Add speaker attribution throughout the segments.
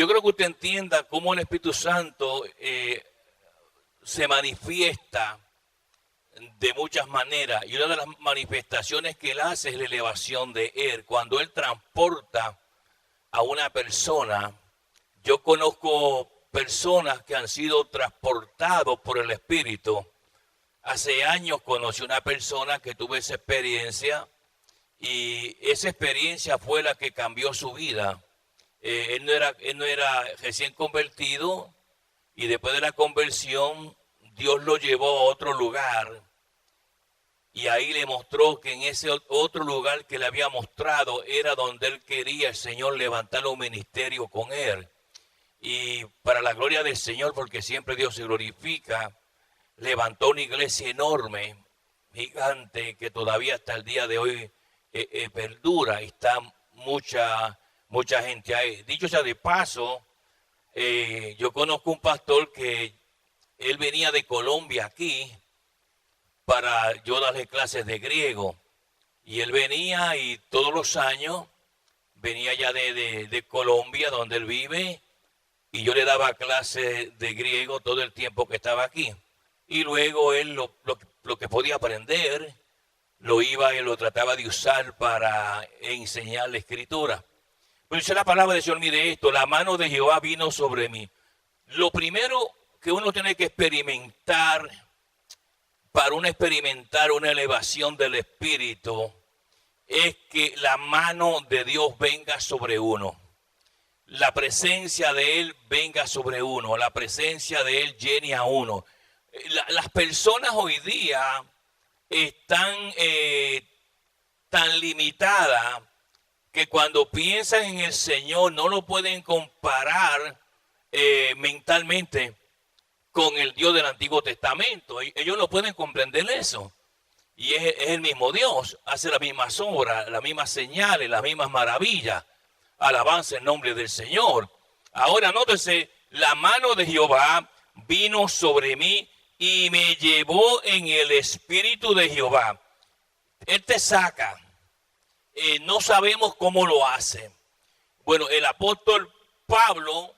Speaker 1: yo creo que usted entienda cómo el Espíritu Santo se manifiesta de muchas maneras. Y una de las manifestaciones que Él hace es la elevación de Él. Cuando Él transporta a una persona, yo conozco personas que han sido transportados por el Espíritu. Hace años conocí una persona que tuvo esa experiencia y esa experiencia fue la que cambió su vida. Él no era recién convertido y después de la conversión Dios lo llevó a otro lugar y ahí le mostró que en ese otro lugar que le había mostrado era donde él quería el Señor levantar un ministerio con él. Y para la gloria del Señor, porque siempre Dios se glorifica, levantó una iglesia enorme, gigante, que todavía hasta el día de hoy perdura y está mucha gente ahí. Dicho sea de paso, yo conozco un pastor que él venía de Colombia aquí para yo darle clases de griego. Y él venía y todos los años venía ya de Colombia, donde él vive, y yo le daba clases de griego todo el tiempo que estaba aquí. Y luego él lo que podía aprender, lo iba y lo trataba de usar para enseñar la escritura. Pero dice la palabra del Señor, mire esto, la mano de Jehová vino sobre mí. Lo primero que uno tiene que experimentar, para uno experimentar una elevación del Espíritu, es que la mano de Dios venga sobre uno. La presencia de Él venga sobre uno, la presencia de Él llene a uno. Las personas hoy día están tan limitadas que cuando piensan en el Señor no lo pueden comparar mentalmente con el Dios del Antiguo Testamento. Ellos no pueden comprender eso. Y es el mismo Dios, hace las mismas obras, las mismas señales, las mismas maravillas. Alabanza el nombre del Señor. Ahora nótese, la mano de Jehová vino sobre mí y me llevó en el espíritu de Jehová. Él te saca. No sabemos cómo lo hace. Bueno, el apóstol Pablo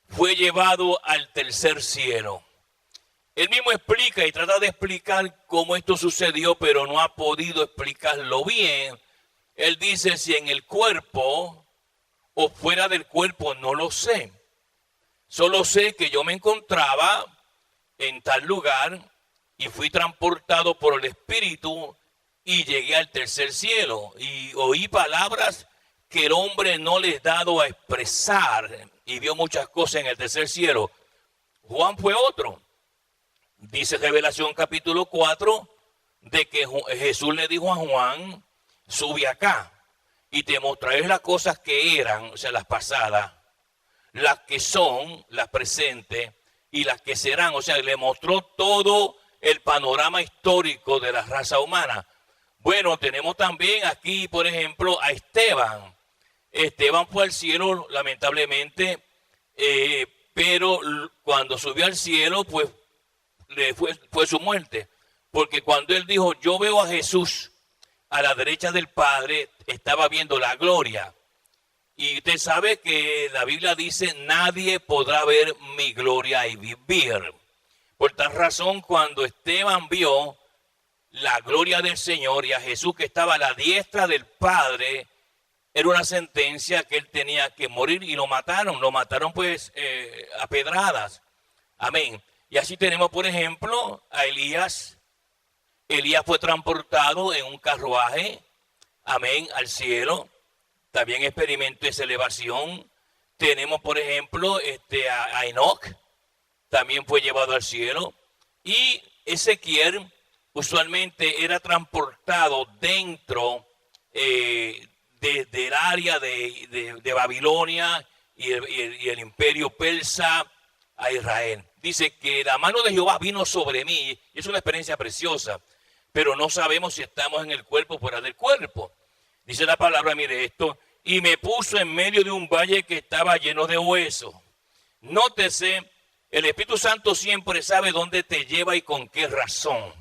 Speaker 1: fue llevado al tercer cielo. Él mismo explica y trata de explicar cómo esto sucedió, pero no ha podido explicarlo bien. Él dice, si en el cuerpo o fuera del cuerpo, no lo sé. Solo sé que yo me encontraba en tal lugar y fui transportado por el Espíritu y llegué al tercer cielo. Y oí palabras que el hombre no les ha dado a expresar y vio muchas cosas en el tercer cielo. Juan fue otro. Dice Revelación capítulo 4 de que Jesús le dijo a Juan, sube acá y te mostraré las cosas que eran, o sea, las pasadas, las que son, las presentes y las que serán. O sea, le mostró todo el panorama histórico de la raza humana. Bueno, tenemos también aquí, por ejemplo, a Esteban. Esteban fue al cielo, lamentablemente, pero cuando subió al cielo, pues fue su muerte. Porque cuando él dijo, yo veo a Jesús a la derecha del Padre, estaba viendo la gloria. Y usted sabe que la Biblia dice, nadie podrá ver mi gloria y vivir. Por tal razón, cuando Esteban vio la gloria del Señor y a Jesús que estaba a la diestra del Padre, era una sentencia que él tenía que morir y lo mataron pues a pedradas. Amén. Y así tenemos, por ejemplo, a Elías. Elías fue transportado en un carruaje, amén, al cielo. También experimentó esa elevación. Tenemos, por ejemplo, a Enoc, también fue llevado al cielo. Y Ezequiel usualmente era transportado dentro del área de Babilonia y el imperio persa a Israel. Dice que la mano de Jehová vino sobre mí. Es una experiencia preciosa, pero no sabemos si estamos en el cuerpo o fuera del cuerpo. Dice la palabra, mire esto, y me puso en medio de un valle que estaba lleno de huesos. Nótese, el Espíritu Santo siempre sabe dónde te lleva y con qué razón.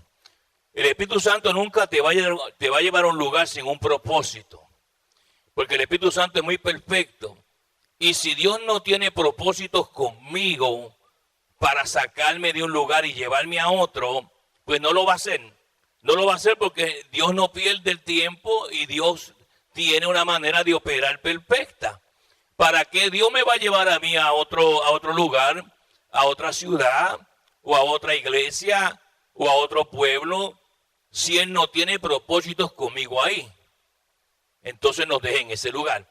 Speaker 1: El Espíritu Santo nunca te va a llevar a un lugar sin un propósito, porque el Espíritu Santo es muy perfecto. Y si Dios no tiene propósitos conmigo para sacarme de un lugar y llevarme a otro, pues no lo va a hacer. No lo va a hacer porque Dios no pierde el tiempo y Dios tiene una manera de operar perfecta. ¿Para qué Dios me va a llevar a mí a otro lugar, a otra ciudad, o a otra iglesia, o a otro pueblo, si Él no tiene propósitos conmigo ahí? Entonces nos deja en ese lugar.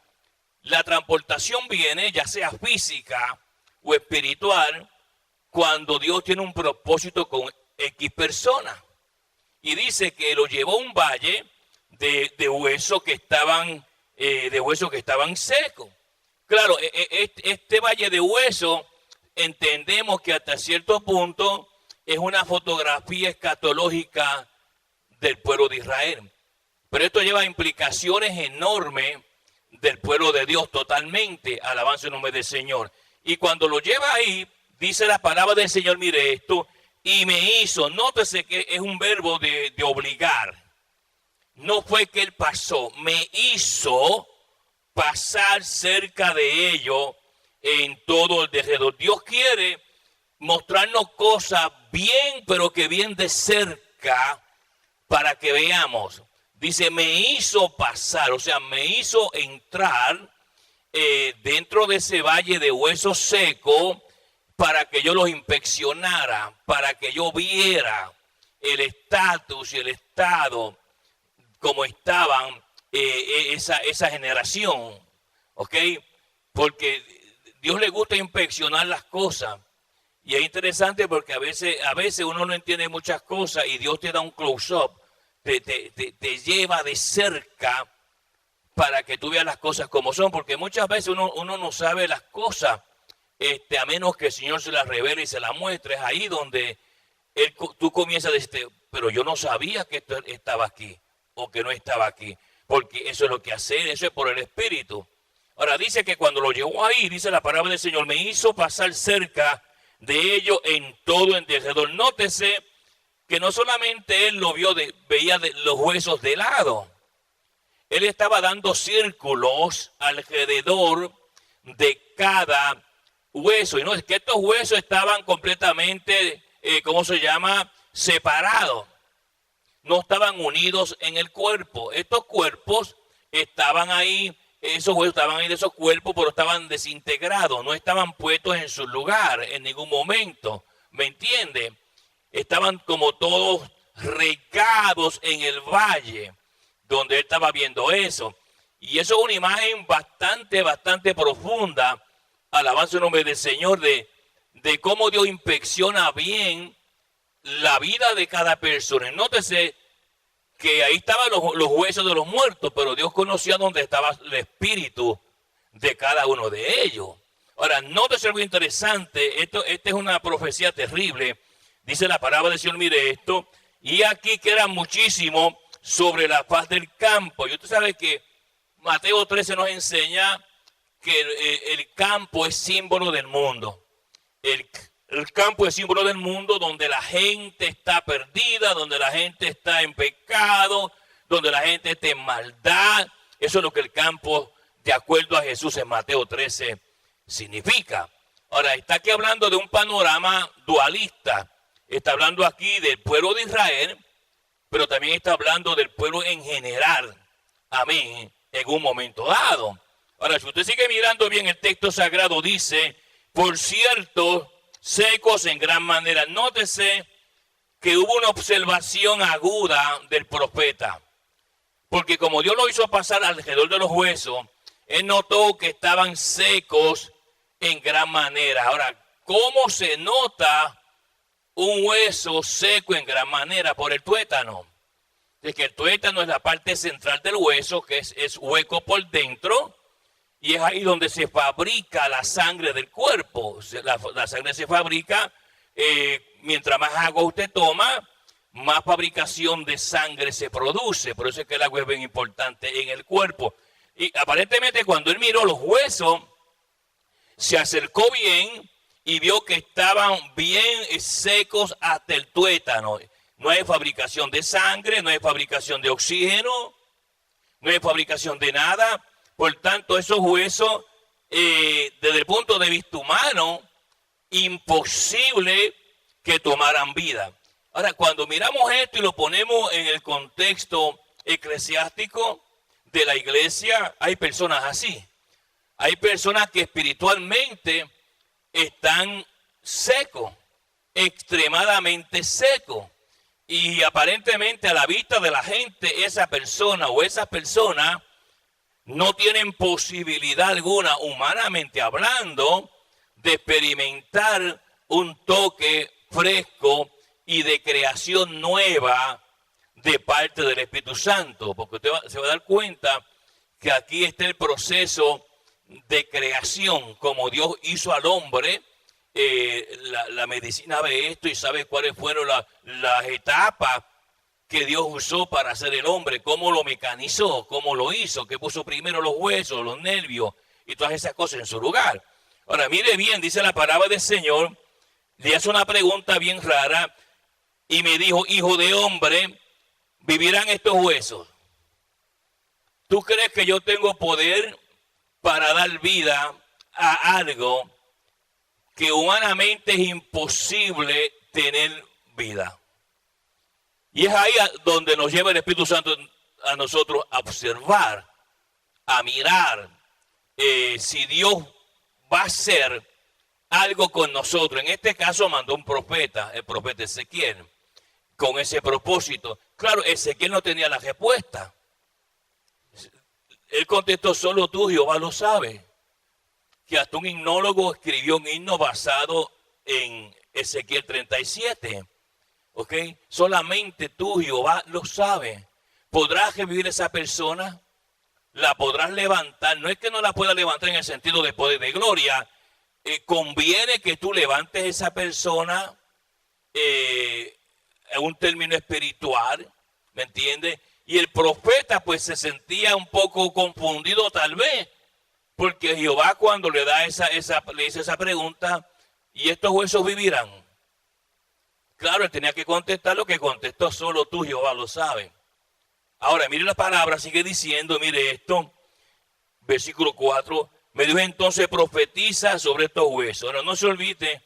Speaker 1: La transportación viene, ya sea física o espiritual, cuando Dios tiene un propósito con X persona. Y dice que lo llevó a un valle de huesos que estaban secos. Claro, este valle de huesos entendemos que hasta cierto punto es una fotografía escatológica del pueblo de Israel. Pero esto lleva implicaciones enormes del pueblo de Dios totalmente. Alabanza el nombre del Señor. Y cuando lo lleva ahí, dice la palabra del Señor, mire esto, y me hizo, nótese que es un verbo de obligar. No fue que Él pasó, me hizo pasar cerca de ellos en todo el derredor. Dios quiere mostrarnos cosas bien, pero que bien de cerca, para que veamos. Dice, me hizo pasar, o sea, me hizo entrar dentro de ese valle de huesos secos para que yo los inspeccionara, para que yo viera el estatus y el estado como estaban esa generación, ¿ok? Porque Dios le gusta inspeccionar las cosas. Y es interesante porque a veces uno no entiende muchas cosas y Dios te da un close-up, te lleva de cerca para que tú veas las cosas como son, porque muchas veces uno no sabe las cosas, a menos que el Señor se las revele y se las muestre. Es ahí donde tú comienzas a decir, pero yo no sabía que esto estaba aquí o que no estaba aquí, porque eso es lo que hace, eso es por el Espíritu. Ahora dice que cuando lo llevó ahí, dice la palabra del Señor, me hizo pasar cerca de ellos en todo el derredor. Nótese que no solamente él lo veía los huesos de lado, él estaba dando círculos alrededor de cada hueso. Y no es que estos huesos estaban completamente, separados. No estaban unidos en el cuerpo. Estos cuerpos estaban ahí, esos huesos estaban ahí de esos cuerpos, pero estaban desintegrados, no estaban puestos en su lugar en ningún momento. ¿Me entiende? Estaban como todos regados en el valle donde él estaba viendo eso. Y eso es una imagen bastante profunda, alabanza el nombre del Señor, de cómo Dios inspecciona bien la vida de cada persona. Nótese que ahí estaban los huesos de los muertos, pero Dios conocía dónde estaba el espíritu de cada uno de ellos. Ahora, nótese algo interesante, esta es una profecía terrible. Dice la palabra del Señor, mire esto, y aquí quedan muchísimos sobre la faz del campo. Y usted sabe que Mateo 13 nos enseña que el campo es símbolo del mundo. El campo es símbolo del mundo donde la gente está perdida, donde la gente está en pecado, donde la gente está en maldad. Eso es lo que el campo, de acuerdo a Jesús en Mateo 13, significa. Ahora, está aquí hablando de un panorama dualista. Está hablando aquí del pueblo de Israel, pero también está hablando del pueblo en general. Amén. En un momento dado. Ahora, si usted sigue mirando bien el texto sagrado, dice, por cierto, secos en gran manera. Nótese que hubo una observación aguda del profeta. Porque como Dios lo hizo pasar alrededor de los huesos, él notó que estaban secos en gran manera. Ahora, ¿cómo se nota un hueso seco en gran manera? Por el tuétano. Es que el tuétano es la parte central del hueso, que es hueco por dentro, y es ahí donde se fabrica la sangre del cuerpo. La sangre se fabrica, mientras más agua usted toma, más fabricación de sangre se produce. Por eso es que el agua es bien importante en el cuerpo. Y aparentemente cuando él miró los huesos, se acercó bien y vio que estaban bien secos hasta el tuétano. No hay fabricación de sangre, no hay fabricación de oxígeno, no hay fabricación de nada. Por tanto, esos huesos desde el punto de vista humano, imposible que tomaran vida. Ahora, cuando miramos esto y lo ponemos en el contexto eclesiástico de la iglesia, hay personas así. Hay personas que espiritualmente están secos, extremadamente secos. Y aparentemente a la vista de la gente, esa persona o esas personas no tienen posibilidad alguna, humanamente hablando, de experimentar un toque fresco y de creación nueva de parte del Espíritu Santo. Porque usted se va a dar cuenta que aquí está el proceso de creación, como Dios hizo al hombre. La medicina ve esto y sabe cuáles fueron las etapas que Dios usó para hacer el hombre, cómo lo mecanizó, cómo lo hizo, que puso primero los huesos, los nervios y todas esas cosas en su lugar. Ahora, mire bien, dice la palabra del Señor, le hace una pregunta bien rara y me dijo, hijo de hombre, ¿vivirán estos huesos? ¿Tú crees que yo tengo poder para dar vida a algo que humanamente es imposible tener vida? Y es ahí donde nos lleva el Espíritu Santo a nosotros a observar, a mirar si Dios va a hacer algo con nosotros. En este caso mandó un profeta, el profeta Ezequiel, con ese propósito. Claro, Ezequiel no tenía la respuesta. Él contestó, solo tú, Jehová, lo sabes. Que hasta un himnólogo escribió un himno basado en Ezequiel 37. ¿Ok? Solamente tú, Jehová, lo sabes. ¿Podrás revivir esa persona? ¿La podrás levantar? No es que no la puedas levantar en el sentido de poder, de gloria. Conviene que tú levantes esa persona en un término espiritual, ¿me entiendes? Y el profeta pues se sentía un poco confundido tal vez, porque Jehová cuando le da le hizo esa pregunta, ¿y estos huesos vivirán? Claro, él tenía que contestar lo que contestó, solo tú, Jehová, lo sabes. Ahora, mire la palabra, sigue diciendo, mire esto, versículo 4, me dijo entonces profetiza sobre estos huesos. Ahora, no se olvide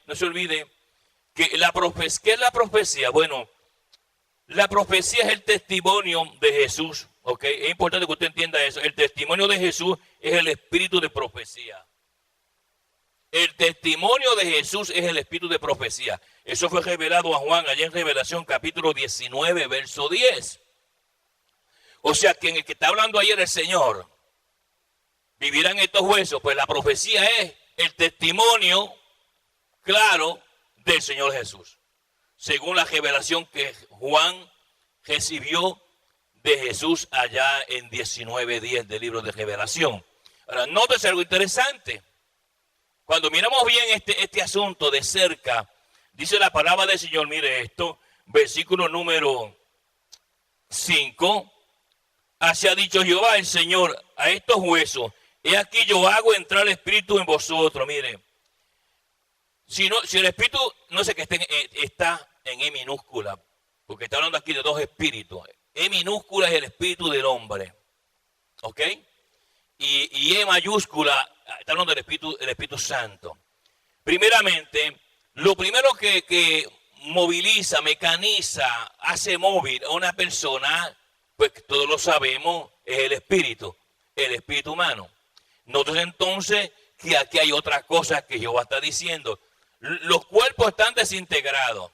Speaker 1: que ¿qué es la profecía? Bueno, la profecía es el testimonio de Jesús, ¿ok? Es importante que usted entienda eso. El testimonio de Jesús es el espíritu de profecía. El testimonio de Jesús es el espíritu de profecía. Eso fue revelado a Juan allá en Revelación capítulo 19, verso 10. O sea que en el que está hablando ayer el Señor, vivirán estos huesos. Pues la profecía es el testimonio claro del Señor Jesús. Según la revelación que Juan recibió de Jesús allá en 19:10 del libro de Revelación. Ahora, nótese algo interesante. Cuando miramos bien este asunto de cerca, dice la palabra del Señor, mire esto, versículo número 5. Así ha dicho Jehová el Señor a estos huesos, he aquí yo hago entrar el Espíritu en vosotros. Mire, si el Espíritu, no sé que está en E minúscula, porque está hablando aquí de dos espíritus. E minúscula es el espíritu del hombre, ¿ok? Y E mayúscula está hablando del Espíritu Santo. Primeramente, lo primero que moviliza, mecaniza, hace móvil a una persona, pues todos lo sabemos, es el espíritu humano. Nosotros entonces que aquí hay otra cosa que Jehová está diciendo. Los cuerpos están desintegrados.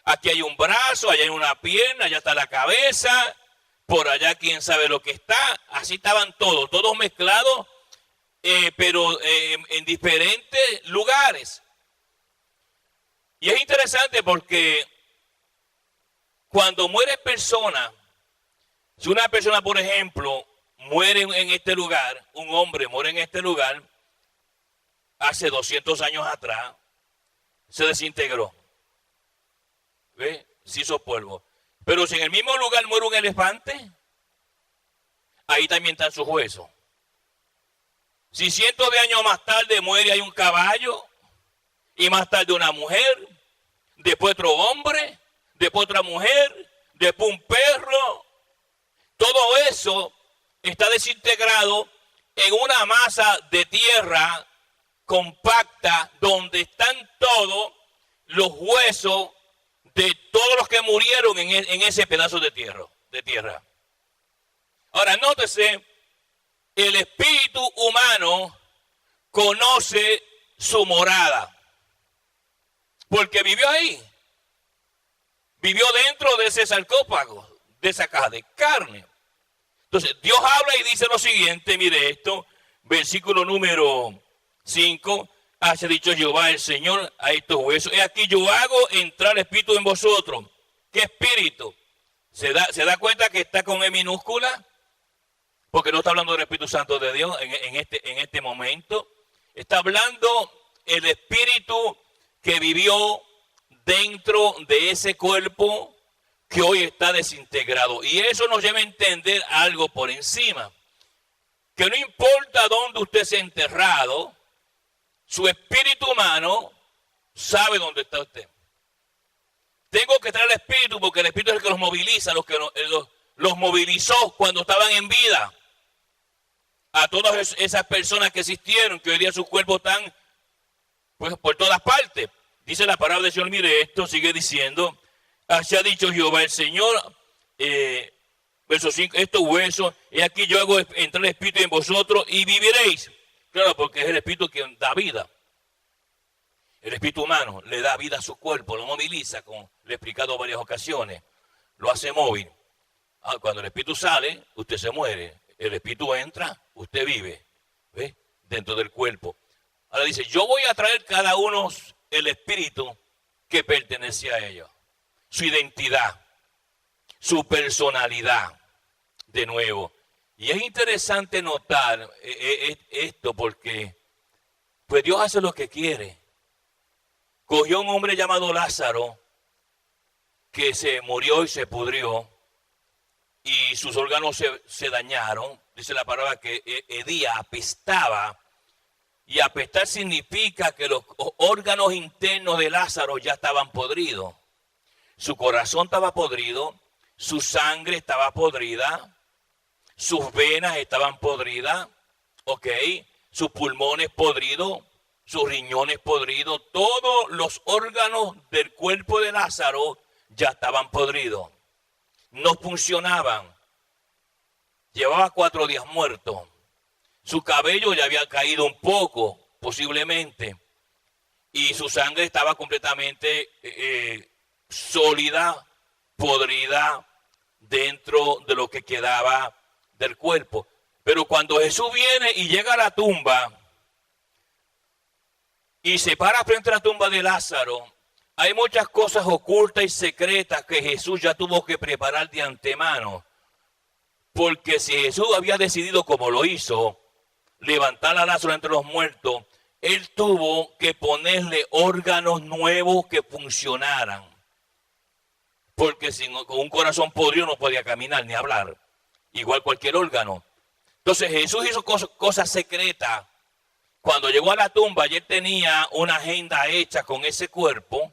Speaker 1: Aquí hay un brazo, allá hay una pierna, allá está la cabeza, por allá quién sabe lo que está. Así estaban todos mezclados, pero en diferentes lugares. Y es interesante porque cuando muere persona, si una persona, por ejemplo, muere en este lugar, un hombre muere en este lugar, hace 200 años atrás, se desintegró. ¿Ve? Se hizo polvo. Pero si en el mismo lugar muere un elefante, ahí también están sus huesos. Si cientos de años más tarde muere hay un caballo, y más tarde una mujer, después otro hombre, después otra mujer, después un perro, todo eso está desintegrado en una masa de tierra compacta donde están todos los huesos de todos los que murieron en ese pedazo de tierra. Ahora, nótese, el espíritu humano conoce su morada, porque vivió ahí, vivió dentro de ese sarcófago, de esa caja de carne. Entonces, Dios habla y dice lo siguiente, mire esto, versículo número 5, haya dicho Jehová el Señor a estos huesos, he aquí yo hago entrar espíritu en vosotros. ¿Qué espíritu? ¿Se da cuenta que está con E minúscula? Porque no está hablando del Espíritu Santo de Dios en este momento. Está hablando el espíritu que vivió dentro de ese cuerpo que hoy está desintegrado. Y eso nos lleva a entender algo por encima. Que no importa dónde usted sea enterrado, su espíritu humano sabe dónde está usted. Tengo que traer el espíritu porque el espíritu es el que los moviliza, los movilizó cuando estaban en vida. A todas esas personas que existieron, que hoy día sus cuerpos están pues, por todas partes. Dice la palabra del Señor, mire esto, sigue diciendo, así ha dicho Jehová el Señor, verso 5, estos huesos, y aquí yo hago entrar el espíritu en vosotros y viviréis. Claro, porque es el espíritu que da vida. El espíritu humano le da vida a su cuerpo, lo moviliza, como le he explicado en varias ocasiones, lo hace móvil. Cuando el espíritu sale, usted se muere. El espíritu entra, usted vive, ¿ve? Dentro del cuerpo. Ahora dice, yo voy a traer cada uno el espíritu que pertenece a ellos. Su identidad, su personalidad, de nuevo. Y es interesante notar esto porque pues Dios hace lo que quiere. Cogió a un hombre llamado Lázaro que se murió y se pudrió y sus órganos se dañaron. Dice la palabra que hedía, apestaba. Y apestar significa que los órganos internos de Lázaro ya estaban podridos. Su corazón estaba podrido, su sangre estaba podrida, sus venas estaban podridas, ¿ok? Sus pulmones podridos, sus riñones podridos, todos los órganos del cuerpo de Lázaro ya estaban podridos. No funcionaban. Llevaba 4 días muerto. Su cabello ya había caído un poco, posiblemente. Y su sangre estaba completamente sólida, podrida, dentro de lo que quedaba del cuerpo. Pero cuando Jesús viene y llega a la tumba y se para frente a la tumba de Lázaro, hay muchas cosas ocultas y secretas que Jesús ya tuvo que preparar de antemano. Porque si Jesús había decidido, como lo hizo, levantar a Lázaro entre los muertos, él tuvo que ponerle órganos nuevos que funcionaran. Porque con un corazón podrido no podía caminar ni hablar. Igual cualquier órgano. Entonces Jesús hizo cosas secretas. Cuando llegó a la tumba, él tenía una agenda hecha con ese cuerpo.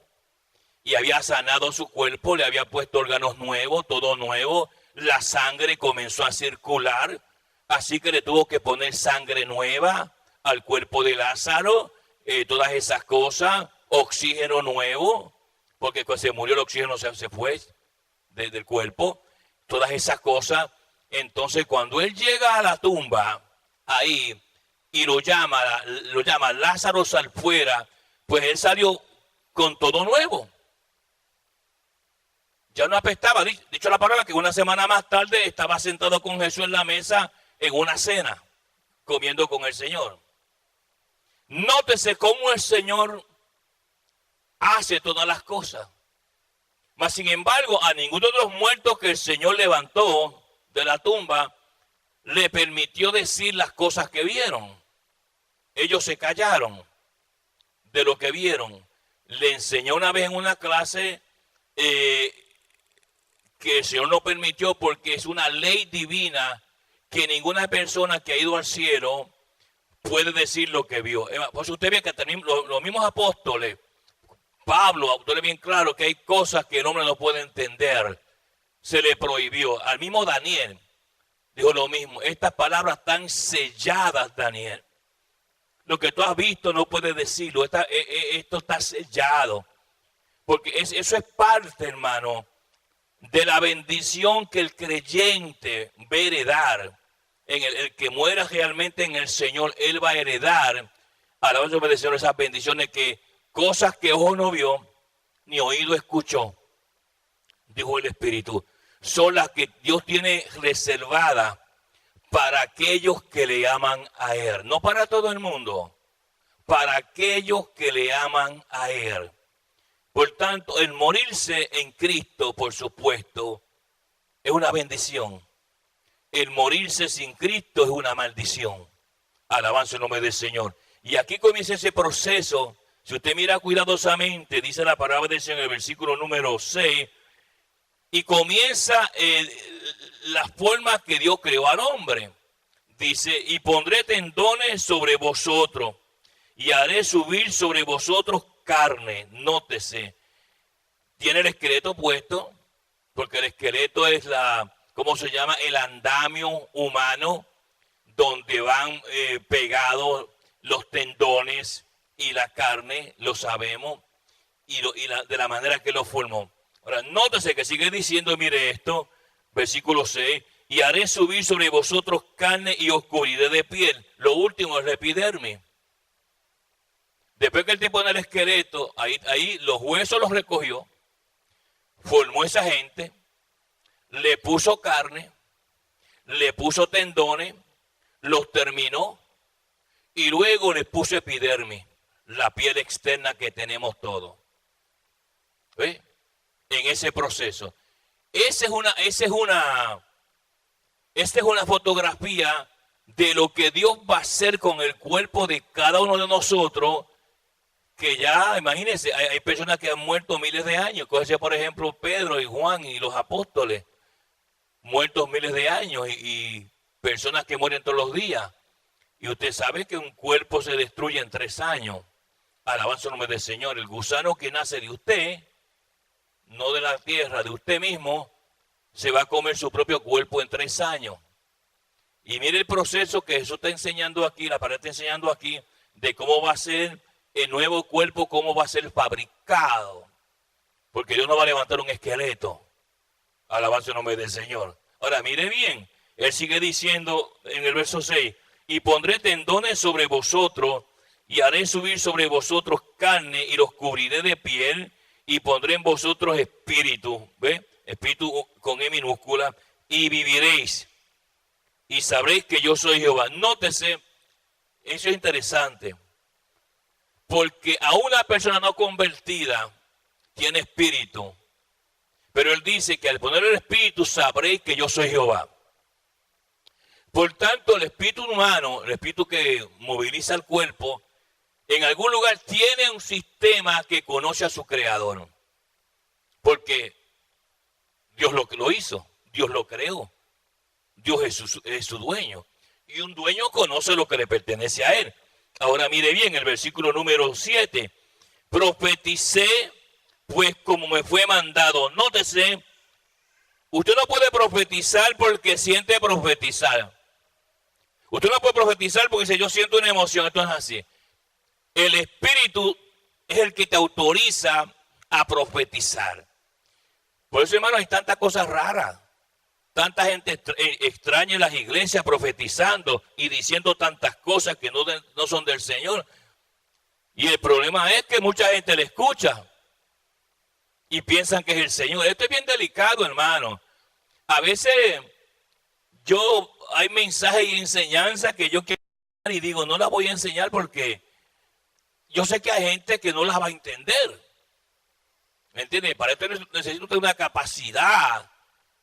Speaker 1: Y había sanado su cuerpo, le había puesto órganos nuevos, todo nuevo. La sangre comenzó a circular. Así que le tuvo que poner sangre nueva al cuerpo de Lázaro. Todas esas cosas. Oxígeno nuevo. Porque cuando se murió el oxígeno se fue del cuerpo. Todas esas cosas. Entonces cuando él llega a la tumba, ahí, y lo llama Lázaro sal fuera, pues él salió con todo nuevo. Ya no apestaba. Dicho la palabra que una semana más tarde estaba sentado con Jesús en la mesa en una cena, comiendo con el Señor. Nótese cómo el Señor hace todas las cosas. Mas sin embargo, a ninguno de los muertos que el Señor levantó de la tumba le permitió decir las cosas que vieron. Ellos se callaron de lo que vieron. Le enseñó una vez en una clase que el Señor no permitió porque es una ley divina que ninguna persona que ha ido al cielo puede decir lo que vio. Pues usted ve que los mismos apóstoles, Pablo, autor es bien claro que hay cosas que el hombre no puede entender. Se le prohibió. Al mismo Daniel, dijo lo mismo. Estas palabras están selladas, Daniel. Lo que tú has visto no puedes decirlo. Esto está sellado. Porque eso es parte, hermano, de la bendición que el creyente va a heredar. El que muera realmente en el Señor, él va a heredar, alabanza y bendición, esas bendiciones, que cosas que ojo no vio, ni oído escuchó, dijo el Espíritu, son las que Dios tiene reservadas para aquellos que le aman a Él. No para todo el mundo, para aquellos que le aman a Él. Por tanto, el morirse en Cristo, por supuesto, es una bendición. El morirse sin Cristo es una maldición. Alabanza el nombre del Señor. Y aquí comienza ese proceso. Si usted mira cuidadosamente, dice la palabra del Señor en el versículo número 6, y comienza la forma que Dios creó al hombre. Dice, y pondré tendones sobre vosotros, y haré subir sobre vosotros carne. Nótese, tiene el esqueleto puesto, porque el esqueleto es ¿cómo se llama? El andamio humano, donde van pegados los tendones y la carne, lo sabemos, de la manera que lo formó. Ahora, nótese que sigue diciendo, mire esto, versículo 6, y haré subir sobre vosotros carne y oscuridad de piel. Lo último es la epidermis. Después que él te pone el esqueleto, ahí los huesos los recogió, formó esa gente, le puso carne, le puso tendones, los terminó y luego le puso epidermis, la piel externa que tenemos todos. ¿Ve? En ese proceso. Esta es una fotografía de lo que Dios va a hacer con el cuerpo de cada uno de nosotros, que ya, imagínense, hay personas que han muerto miles de años. Cógese, por ejemplo, Pedro y Juan y los apóstoles, muertos miles de años, y personas que mueren todos los días. Y usted sabe que un cuerpo se destruye en 3 años. Alabanza el nombre del Señor. El gusano que nace de usted, no de la tierra, de usted mismo, se va a comer su propio cuerpo en 3 años. Y mire el proceso que Jesús está enseñando aquí, la palabra está enseñando aquí, de cómo va a ser el nuevo cuerpo, cómo va a ser fabricado. Porque Dios no va a levantar un esqueleto. Alabanza el nombre del Señor. Ahora, mire bien, él sigue diciendo en el verso 6, y pondré tendones sobre vosotros, y haré subir sobre vosotros carne, y los cubriré de piel, y pondré en vosotros espíritu, ¿ve? Espíritu con E minúscula, y viviréis, y sabréis que yo soy Jehová. Nótese, eso es interesante, porque a una persona no convertida tiene espíritu, pero él dice que al poner el espíritu sabréis que yo soy Jehová. Por tanto, el espíritu humano, el espíritu que moviliza el cuerpo, en algún lugar tiene un sistema que conoce a su creador. Porque Dios lo hizo, Dios lo creó, Dios es su dueño. Y un dueño conoce lo que le pertenece a él. Ahora mire bien el versículo número 7. Profeticé pues como me fue mandado. Nótese, usted no puede profetizar porque siente profetizar. Usted no puede profetizar porque dice yo siento una emoción. Esto es así. El Espíritu es el que te autoriza a profetizar. Por eso, hermano, hay tantas cosas raras. Tanta gente extraña en las iglesias profetizando y diciendo tantas cosas que no son del Señor. Y el problema es que mucha gente le escucha y piensan que es el Señor. Esto es bien delicado, hermano. A veces hay mensajes y enseñanzas que yo quiero y digo, no las voy a enseñar porque yo sé que hay gente que no las va a entender. ¿Me entiendes? Para esto necesito tener una capacidad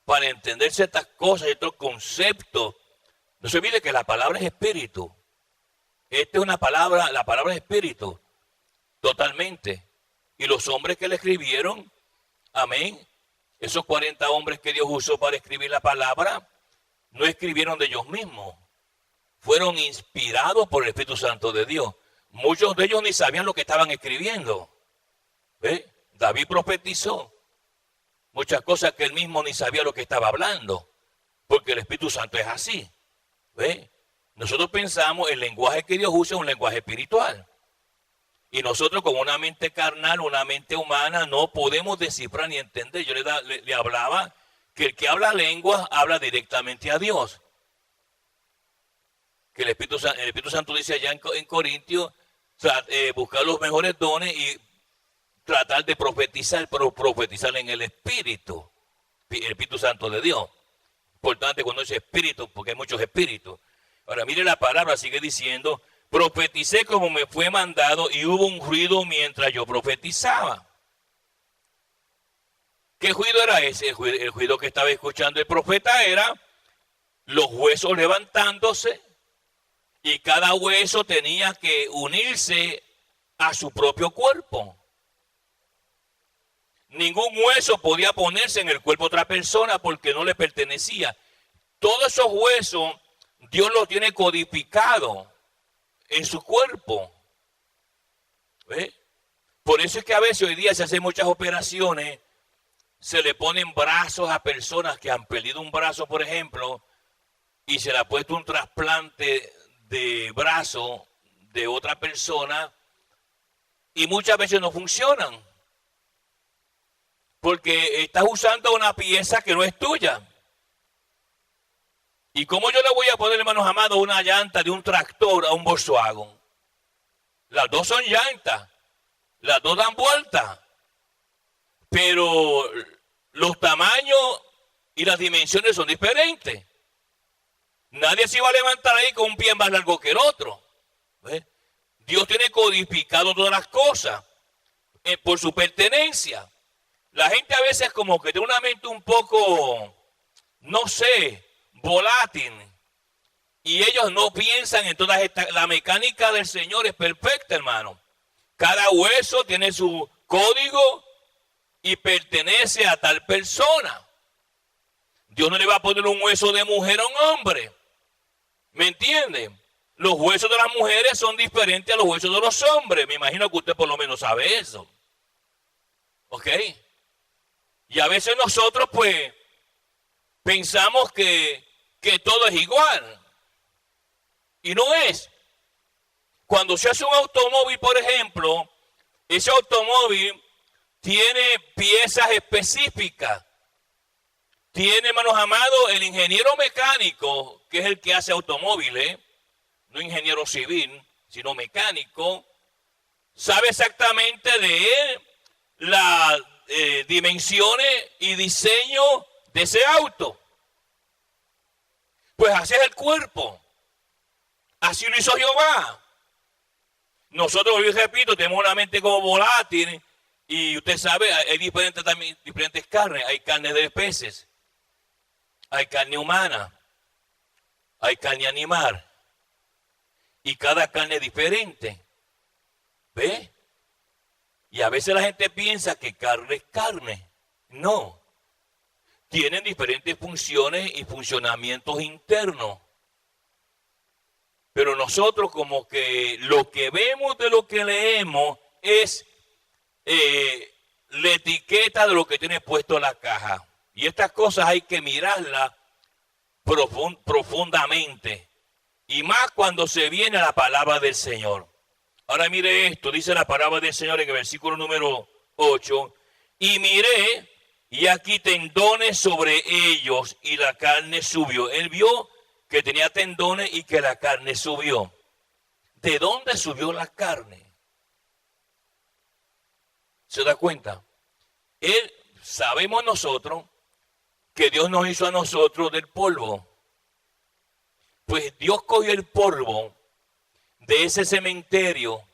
Speaker 1: para entender ciertas cosas y otros conceptos. No se olvide que la palabra es espíritu. Esta es una palabra, la palabra es espíritu, totalmente. Y los hombres que le escribieron, amén, esos 40 hombres que Dios usó para escribir la palabra, no escribieron de ellos mismos. Fueron inspirados por el Espíritu Santo de Dios. Muchos de ellos ni sabían lo que estaban escribiendo. ¿Ve? David profetizó muchas cosas que él mismo ni sabía lo que estaba hablando. porque el Espíritu Santo es así. ¿Ve? Nosotros pensamos el lenguaje que Dios usa es un lenguaje espiritual. Y nosotros con una mente carnal, una mente humana, no podemos descifrar ni entender. Yo le hablaba que el que habla lenguas habla directamente a Dios. Que el Espíritu Santo dice allá en Corintios, buscar los mejores dones y tratar de profetizar, pero profetizar en el Espíritu Santo de Dios. Importante cuando dice espíritu, porque hay muchos espíritus. Ahora mire la palabra, sigue diciendo, profeticé como me fue mandado y hubo un ruido mientras yo profetizaba. ¿Qué ruido era ese? El ruido que estaba escuchando el profeta era los huesos levantándose y cada hueso tenía que unirse a su propio cuerpo. Ningún hueso podía ponerse en el cuerpo de otra persona porque no le pertenecía. Todos esos huesos Dios los tiene codificados en su cuerpo. ¿Ve? Por eso es que a veces hoy día se hacen muchas operaciones, se le ponen brazos a personas que han perdido un brazo, por ejemplo, y se le ha puesto un trasplante de brazo de otra persona y muchas veces no funcionan. Porque estás usando una pieza que no es tuya. ¿Y cómo yo le voy a poner, hermanos amados, una llanta de un tractor a un Volkswagen? Las dos son llantas, las dos dan vuelta, pero los tamaños y las dimensiones son diferentes. Nadie se va a levantar ahí con un pie más largo que el otro. ¿Ves? Dios tiene codificado todas las cosas por su pertenencia. La gente a veces como que tiene una mente un poco, no sé, volátil. Y ellos no piensan en todas estas. La mecánica del Señor es perfecta, hermano. Cada hueso tiene su código y pertenece a tal persona. Dios no le va a poner un hueso de mujer a un hombre. ¿Me entiende? Los huesos de las mujeres son diferentes a los huesos de los hombres. Me imagino que usted por lo menos sabe eso. ¿Ok? Y a veces nosotros pues pensamos que todo es igual. Y no es. Cuando se hace un automóvil, por ejemplo, ese automóvil tiene piezas específicas. Tiene, hermanos amados, el ingeniero mecánico, que es el que hace automóviles, no ingeniero civil, sino mecánico, sabe exactamente de las dimensiones y diseño de ese auto. Pues así es el cuerpo. Así lo hizo Jehová. Nosotros, yo repito, tenemos una mente como volátil y usted sabe, hay diferentes carnes. Hay carne de peces, hay carne humana, hay carne animal y cada carne es diferente. ¿Ve? Y a veces la gente piensa que carne es carne. No. Tienen diferentes funciones y funcionamientos internos. Pero nosotros como que lo que vemos de lo que leemos es la etiqueta de lo que tiene puesto la caja. Y estas cosas hay que mirarlas profundamente. Y más cuando se viene a la palabra del Señor. Ahora mire esto, dice la palabra del Señor en el versículo número 8. Y miré, y aquí tendones sobre ellos, y la carne subió. Él vio que tenía tendones y que la carne subió. ¿De dónde subió la carne? ¿Se da cuenta? Sabemos nosotros que Dios nos hizo a nosotros del polvo. Pues Dios cogió el polvo de ese cementerio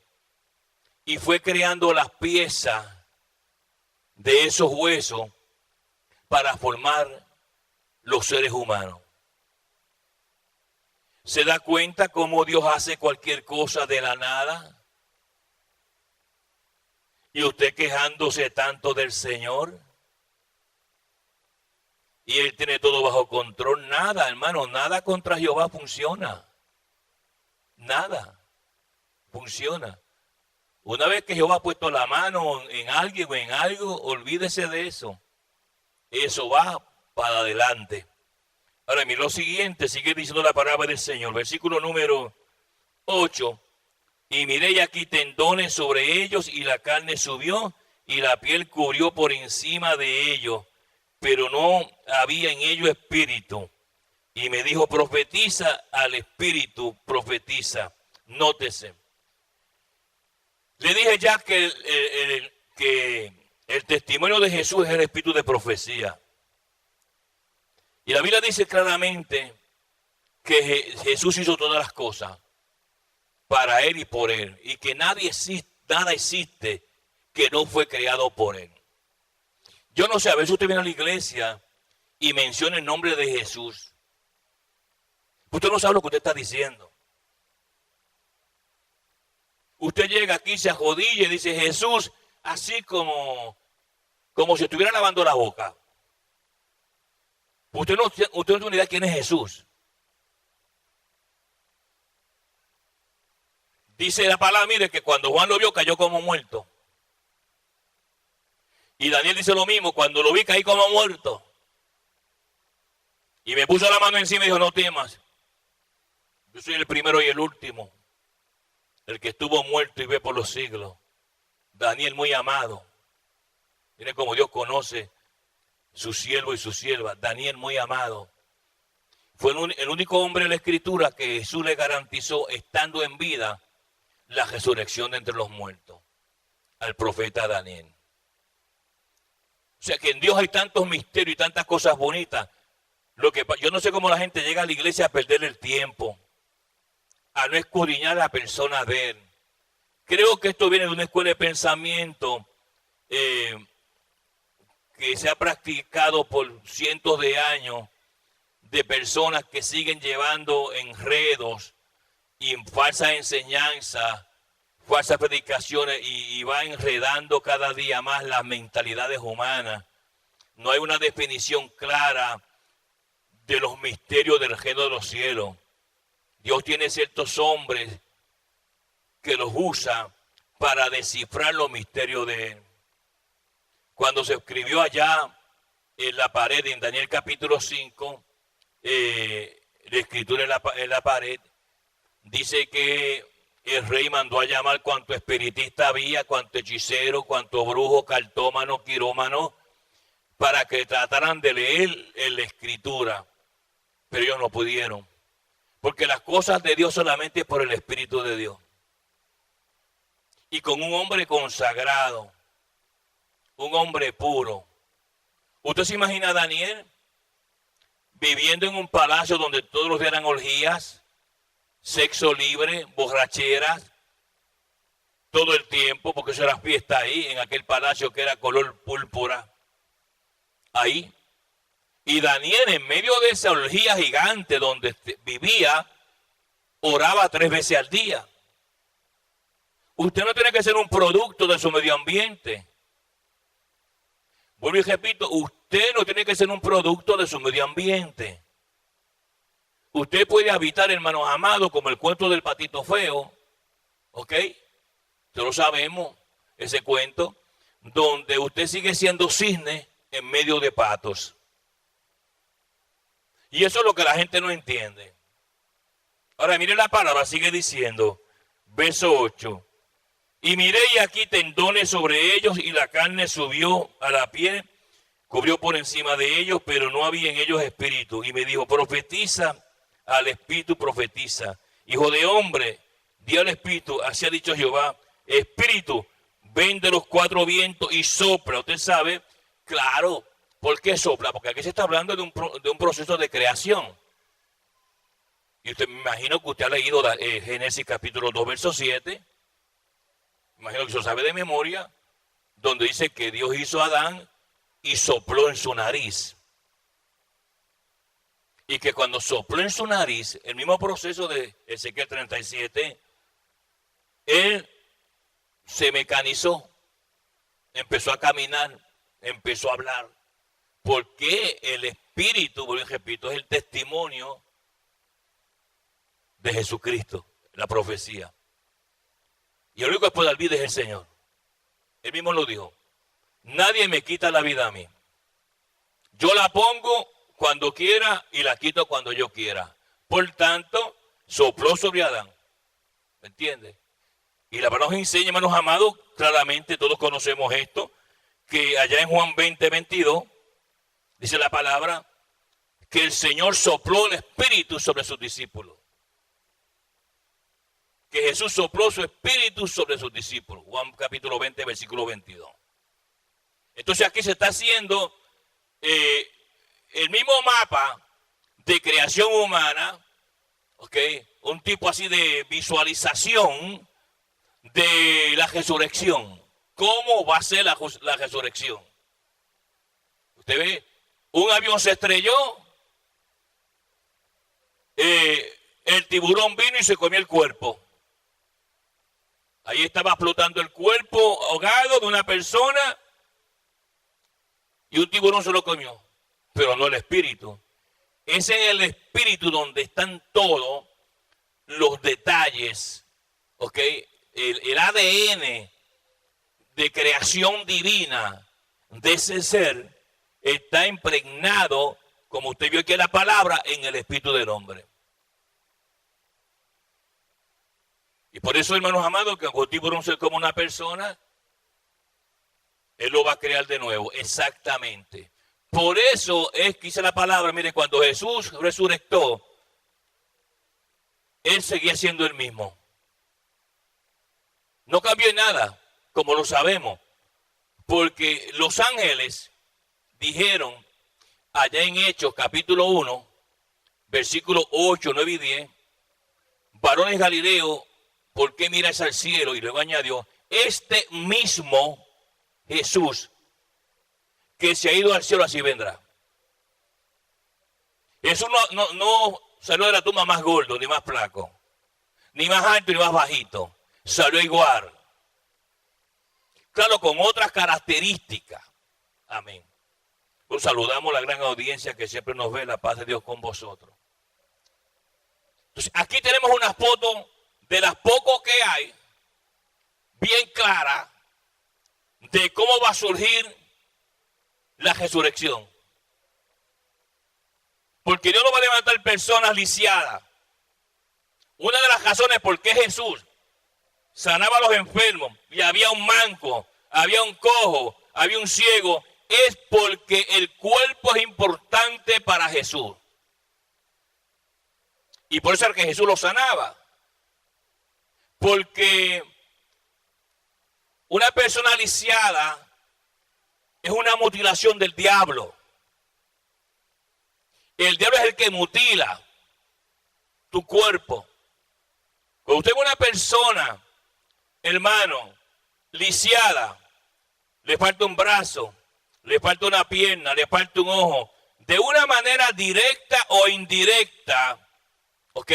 Speaker 1: y fue creando las piezas de esos huesos para formar los seres humanos. ¿Se da cuenta cómo Dios hace cualquier cosa de la nada? Y usted quejándose tanto del Señor. Y Él tiene todo bajo control. Nada, hermano, nada contra Jehová funciona. Nada funciona. Una vez que Jehová ha puesto la mano en alguien o en algo, olvídese de eso. Eso va para adelante. Ahora, mira lo siguiente, sigue diciendo la palabra del Señor, versículo número 8. Y miré y aquí tendones sobre ellos y la carne subió y la piel cubrió por encima de ellos, pero no había en ellos espíritu. Y me dijo, profetiza al espíritu, profetiza. Nótese. Le dije ya que el testimonio de Jesús es el espíritu de profecía. Y la Biblia dice claramente que Jesús hizo todas las cosas para Él y por Él. Y que nada existe que no fue creado por Él. Yo no sé, a veces usted viene a la iglesia y menciona el nombre de Jesús. Usted no sabe lo que usted está diciendo. Usted llega aquí, se arrodilla y dice Jesús, así como si estuviera lavando la boca. Usted no tiene ni idea quién es Jesús. Dice la palabra, mire, que cuando Juan lo vio cayó como muerto. Y Daniel dice lo mismo, cuando lo vi caí como muerto. Y me puso la mano encima y dijo, no temas. Yo soy el primero y el último, el que estuvo muerto y ve por los siglos. Daniel muy amado. Mire cómo Dios conoce su siervo y su sierva. Daniel muy amado. Fue el único hombre en la Escritura que Jesús le garantizó, estando en vida, la resurrección de entre los muertos. Al profeta Daniel. O sea que en Dios hay tantos misterios y tantas cosas bonitas. Yo no sé cómo la gente llega a la iglesia a perder el tiempo, a no escudriñar a la persona de Él. Creo que esto viene de una escuela de pensamiento que se ha practicado por cientos de años, de personas que siguen llevando enredos y falsas enseñanzas, falsas predicaciones y va enredando cada día más las mentalidades humanas. No hay una definición clara de los misterios del reino de los cielos. Dios tiene ciertos hombres que los usa para descifrar los misterios de Él. Cuando se escribió allá en la pared, en Daniel capítulo 5, la escritura en la pared, dice que el rey mandó a llamar cuanto espiritista había, cuanto hechicero, cuanto brujo, cartómano, quirómano, para que trataran de leer en la escritura. Pero ellos no pudieron. Porque las cosas de Dios solamente por el Espíritu de Dios. Y con un hombre consagrado, un hombre puro. ¿Usted se imagina a Daniel viviendo en un palacio donde todos los días eran orgías, sexo libre, borracheras, todo el tiempo, porque eso era fiesta ahí, en aquel palacio que era color púrpura? Ahí. Y Daniel, en medio de esa orgía gigante donde vivía, oraba 3 veces al día. Usted no tiene que ser un producto de su medio ambiente. Vuelvo y repito, usted no tiene que ser un producto de su medio ambiente. Usted puede habitar, hermanos amados, como el cuento del patito feo, ¿ok? Todos sabemos ese cuento, donde usted sigue siendo cisne en medio de patos. Y eso es lo que la gente no entiende. Ahora mire la palabra, sigue diciendo, verso 8. Y miré y aquí tendones sobre ellos y la carne subió a la piel, cubrió por encima de ellos, pero no había en ellos espíritu. Y me dijo, profetiza al espíritu, profetiza. Hijo de hombre, di al espíritu, así ha dicho Jehová, espíritu, ven de los 4 vientos y sopla. Usted sabe, claro, ¿por qué sopla? Porque aquí se está hablando de un proceso de creación. Y usted, me imagino que usted ha leído Génesis capítulo 2, verso 7. Imagino que se lo sabe de memoria, donde dice que Dios hizo a Adán y sopló en su nariz. Y que cuando sopló en su nariz, el mismo proceso de Ezequiel 37, él se mecanizó, empezó a caminar, empezó a hablar. Porque el espíritu, repito, es el testimonio de Jesucristo, la profecía. Y el único que puede dar vida es el Señor. Él mismo lo dijo. Nadie me quita la vida a mí. Yo la pongo cuando quiera y la quito cuando yo quiera. Por tanto, sopló sobre Adán. ¿Me entiendes? Y la palabra nos enseña, hermanos amados, claramente todos conocemos esto, que allá en Juan 20, 22, dice la palabra, que el Señor sopló el Espíritu sobre sus discípulos. Que Jesús sopló su Espíritu sobre sus discípulos. Juan capítulo 20, versículo 22. Entonces aquí se está haciendo el mismo mapa de creación humana, ¿ok? Un tipo así de visualización de la resurrección. ¿Cómo va a ser la resurrección? Usted ve, un avión se estrelló, el tiburón vino y se comió el cuerpo. Ahí estaba flotando el cuerpo ahogado de una persona y un tiburón se lo comió, pero no el espíritu. Ese es el espíritu donde están todos los detalles, ¿ok? El ADN de creación divina de ese ser está impregnado, como usted vio aquí en la palabra, en el espíritu del hombre. Y por eso, hermanos amados, que cuando un tiburón se come una persona, él lo va a crear de nuevo, exactamente. Por eso es que dice la palabra, mire, cuando Jesús resucitó, él seguía siendo el mismo. No cambió en nada, como lo sabemos, porque los ángeles dijeron allá en Hechos capítulo 1, versículos 8, 9 y 10, varones Galileos, ¿por qué miráis al cielo? Y luego añadió, este mismo Jesús que se ha ido al cielo, así vendrá. Jesús no salió de la tumba más gordo, ni más flaco, ni más alto, ni más bajito. Salió igual. Claro, con otras características. Amén. Pues saludamos a la gran audiencia que siempre nos ve, la paz de Dios con vosotros. Entonces, aquí tenemos una foto de las pocas que hay, bien clara, de cómo va a surgir la resurrección. Porque Dios no va a levantar personas lisiadas. Una de las razones por qué Jesús sanaba a los enfermos y había un manco, había un cojo, había un ciego, es porque el cuerpo es importante para Jesús. Y por eso es que Jesús lo sanaba. Porque una persona lisiada es una mutilación del diablo. El diablo es el que mutila tu cuerpo. Cuando usted ve una persona, hermano, lisiada, le falta un brazo, le falta una pierna, le falta un ojo, de una manera directa o indirecta, ¿ok?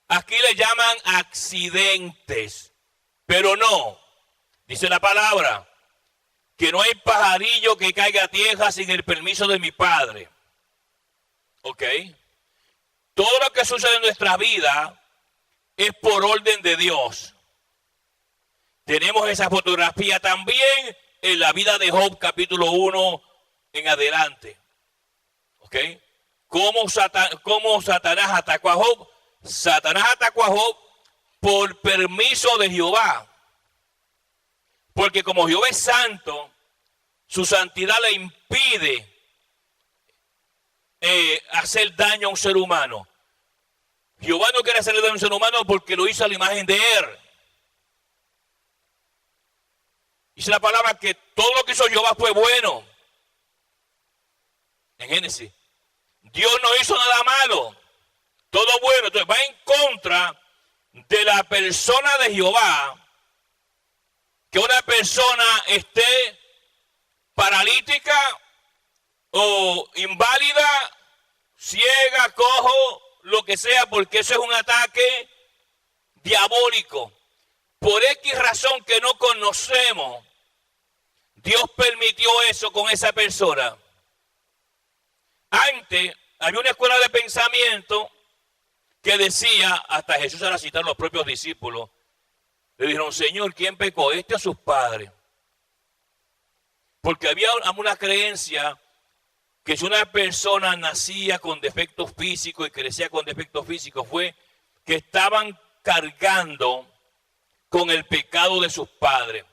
Speaker 1: Aquí le llaman accidentes, pero no, dice la palabra, que no hay pajarillo que caiga a tierra sin el permiso de mi Padre. ¿Ok? Todo lo que sucede en nuestra vida es por orden de Dios. Tenemos esa fotografía también en la vida de Job, capítulo 1 en adelante. ¿Ok? ¿Cómo Satanás atacó a Job? Satanás atacó a Job por permiso de Jehová. Porque como Jehová es santo, su santidad le impide hacer daño a un ser humano. Jehová no quiere hacerle daño a un ser humano porque lo hizo a la imagen de él. Dice la palabra que todo lo que hizo Jehová fue bueno. En Génesis. Dios no hizo nada malo. Todo bueno. Entonces va en contra de la persona de Jehová. Que una persona esté paralítica o inválida, ciega, cojo, lo que sea, porque eso es un ataque diabólico. Por X razón que no conocemos, Dios permitió eso con esa persona. Antes había una escuela de pensamiento que decía, hasta Jesús al citar a los propios discípulos, le dijeron, Señor, ¿quién pecó? ¿Este o sus padres? Porque había una creencia que si una persona nacía con defectos físicos y crecía con defectos físicos, fue que estaban cargando con el pecado de sus padres.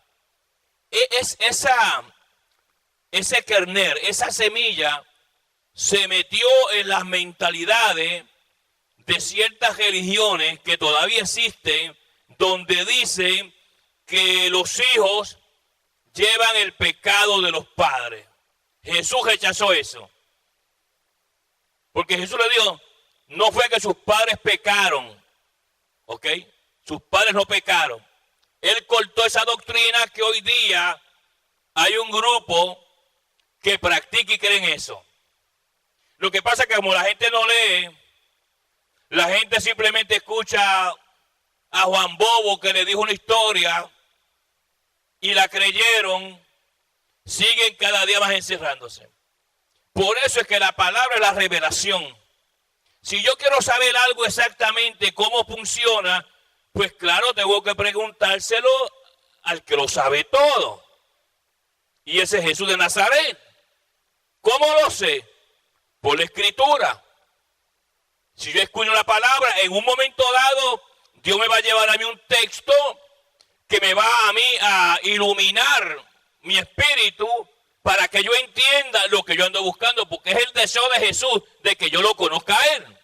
Speaker 1: Ese kernel, esa semilla, se metió en las mentalidades de ciertas religiones que todavía existen, donde dicen que los hijos llevan el pecado de los padres. Jesús rechazó eso. Porque Jesús le dijo, no fue que sus padres pecaron, ¿ok? Sus padres no pecaron. Él cortó esa doctrina que hoy día hay un grupo que practica y cree en eso. Lo que pasa es que como la gente no lee, la gente simplemente escucha a Juan Bobo que le dijo una historia y la creyeron, siguen cada día más encerrándose. Por eso es que la palabra es la revelación. Si yo quiero saber algo exactamente cómo funciona, pues claro, tengo que preguntárselo al que lo sabe todo. Y ese es Jesús de Nazaret. ¿Cómo lo sé? Por la Escritura. Si yo escucho la palabra, en un momento dado, Dios me va a llevar a mí un texto que me va a mí a iluminar mi espíritu para que yo entienda lo que yo ando buscando, porque es el deseo de Jesús de que yo lo conozca a Él.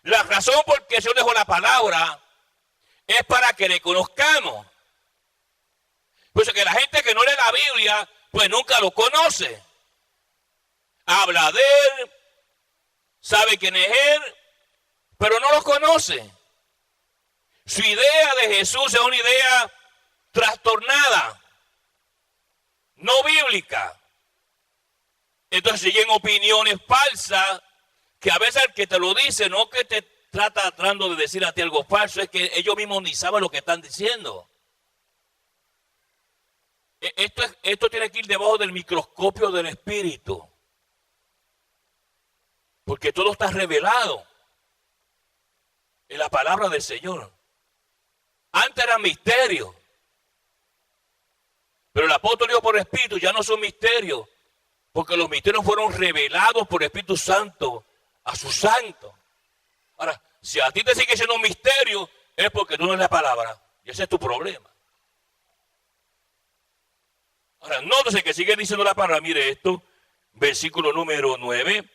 Speaker 1: La razón por qué yo dejo la palabra es para que le conozcamos. Por eso que la gente que no lee la Biblia, pues nunca lo conoce. Habla de Él, sabe quién es Él, pero no lo conoce. Su idea de Jesús es una idea trastornada, no bíblica. Entonces siguen opiniones falsas que a veces el que te lo dice, no que te trata tratando de decir a ti algo falso, es que ellos mismos ni saben lo que están diciendo. Esto tiene que ir debajo del microscopio del espíritu. Porque todo está revelado en la palabra del Señor. Antes era misterio. Pero el apóstol dijo por el Espíritu, ya no son misterios. Porque los misterios fueron revelados por el Espíritu Santo a sus santos. Ahora, si a ti te sigue siendo un misterio, es porque tú no eres la palabra. Y ese es tu problema. Ahora, nótese que sigue diciendo la palabra. Mire esto, versículo número 9.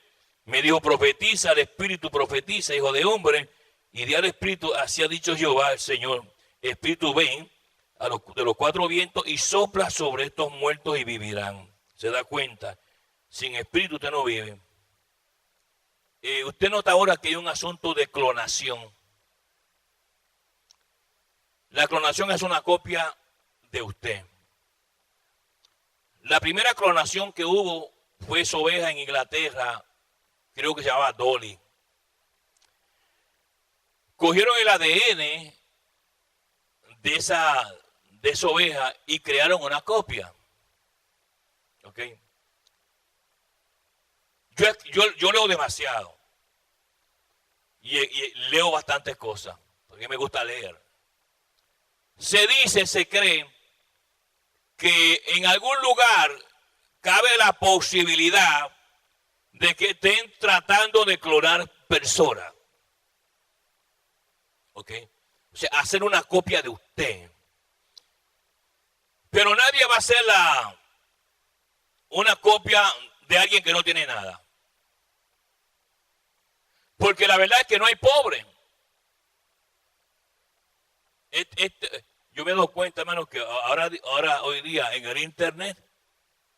Speaker 1: Me dijo, profetiza, el Espíritu profetiza, hijo de hombre. Y di al Espíritu, así ha dicho Jehová, el Señor. Espíritu, ven de los cuatro vientos y sopla sobre estos muertos y vivirán. ¿Se da cuenta? Sin Espíritu usted no vive. Usted nota ahora que hay un asunto de clonación. La clonación es una copia de usted. La primera clonación que hubo fue esa oveja en Inglaterra, creo que se llamaba Dolly. Cogieron el ADN de esa oveja y crearon una copia. ¿Ok? Yo leo demasiado. Y leo bastantes cosas, porque me gusta leer. Se dice, se cree, que en algún lugar cabe la posibilidad de que estén tratando de clonar personas. ¿Ok? O sea, hacer una copia de usted. Pero nadie va a hacer una copia de alguien que no tiene nada. Porque la verdad es que no hay pobre. Yo me he dado cuenta, hermano, que ahora hoy día en el internet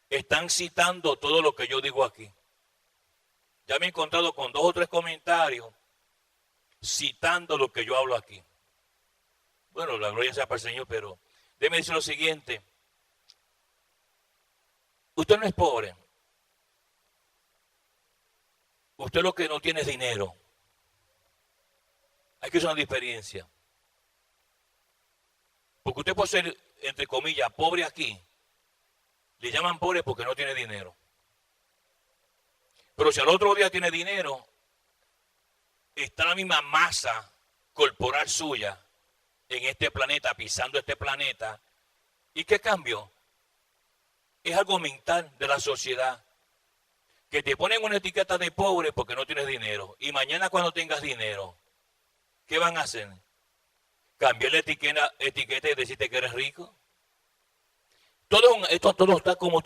Speaker 1: están citando todo lo que yo digo aquí. Ya me he encontrado con 2 o 3 comentarios citando lo que yo hablo aquí. Bueno, la gloria sea para el Señor, pero déjeme decir lo siguiente. Usted no es pobre. Usted lo que no tiene es dinero. Hay que hacer una diferencia. Porque usted puede ser, entre comillas, pobre aquí. Le llaman pobre porque no tiene dinero. Pero si al otro día tiene dinero, está la misma masa corporal suya en este planeta, pisando este planeta. ¿Y qué cambió? Es algo mental de la sociedad. que te ponen una etiqueta de pobre porque no tienes dinero. Y mañana cuando tengas dinero, ¿qué van a hacer? ¿Cambiar la etiqueta y decirte que eres rico? Esto todo está como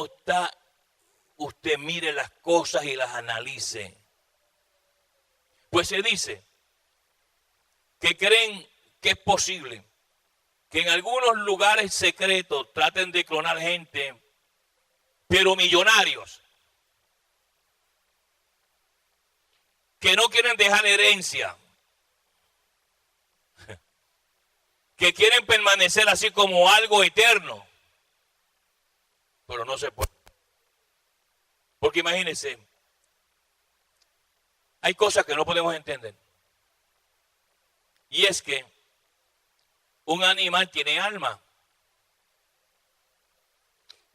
Speaker 1: está. Usted mire las cosas y las analice. Pues se dice que creen que es posible que en algunos lugares secretos traten de clonar gente, pero millonarios, que no quieren dejar herencia, que quieren permanecer así como algo eterno, pero no se puede. Porque imagínense, hay cosas que no podemos entender. Y es que un animal tiene alma.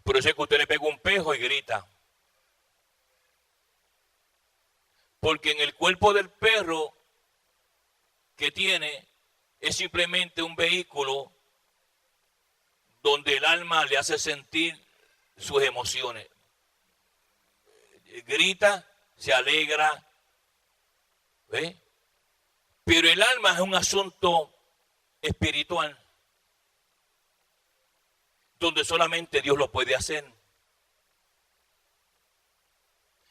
Speaker 1: Por eso es que usted le pega un pejo y grita. Porque en el cuerpo del perro que tiene es simplemente un vehículo donde el alma le hace sentir sus emociones. Grita, se alegra, ¿ve? Pero el alma es un asunto espiritual, donde solamente Dios lo puede hacer.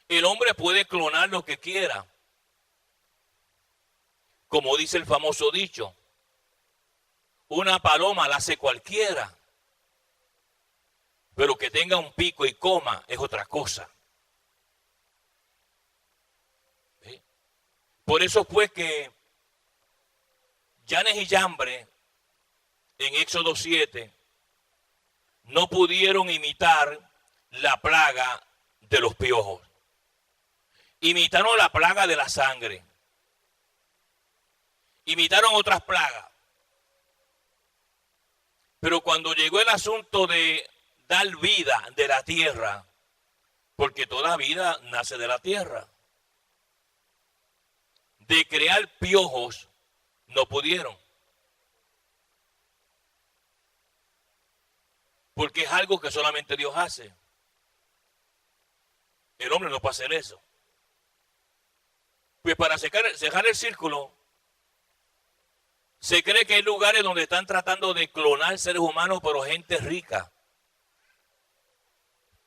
Speaker 1: El hombre puede clonar lo que quiera, como dice el famoso dicho, una paloma la hace cualquiera, pero que tenga un pico y coma es otra cosa. Por eso fue que Janes y Jambre en Éxodo 7 no pudieron imitar la plaga de los piojos. Imitaron la plaga de la sangre. Imitaron otras plagas. Pero cuando llegó el asunto de dar vida de la tierra, porque toda vida nace de la tierra, de crear piojos, no pudieron. Porque es algo que solamente Dios hace. El hombre no puede hacer eso. Pues para cejar el círculo, se cree que hay lugares donde están tratando de clonar seres humanos, pero gente rica,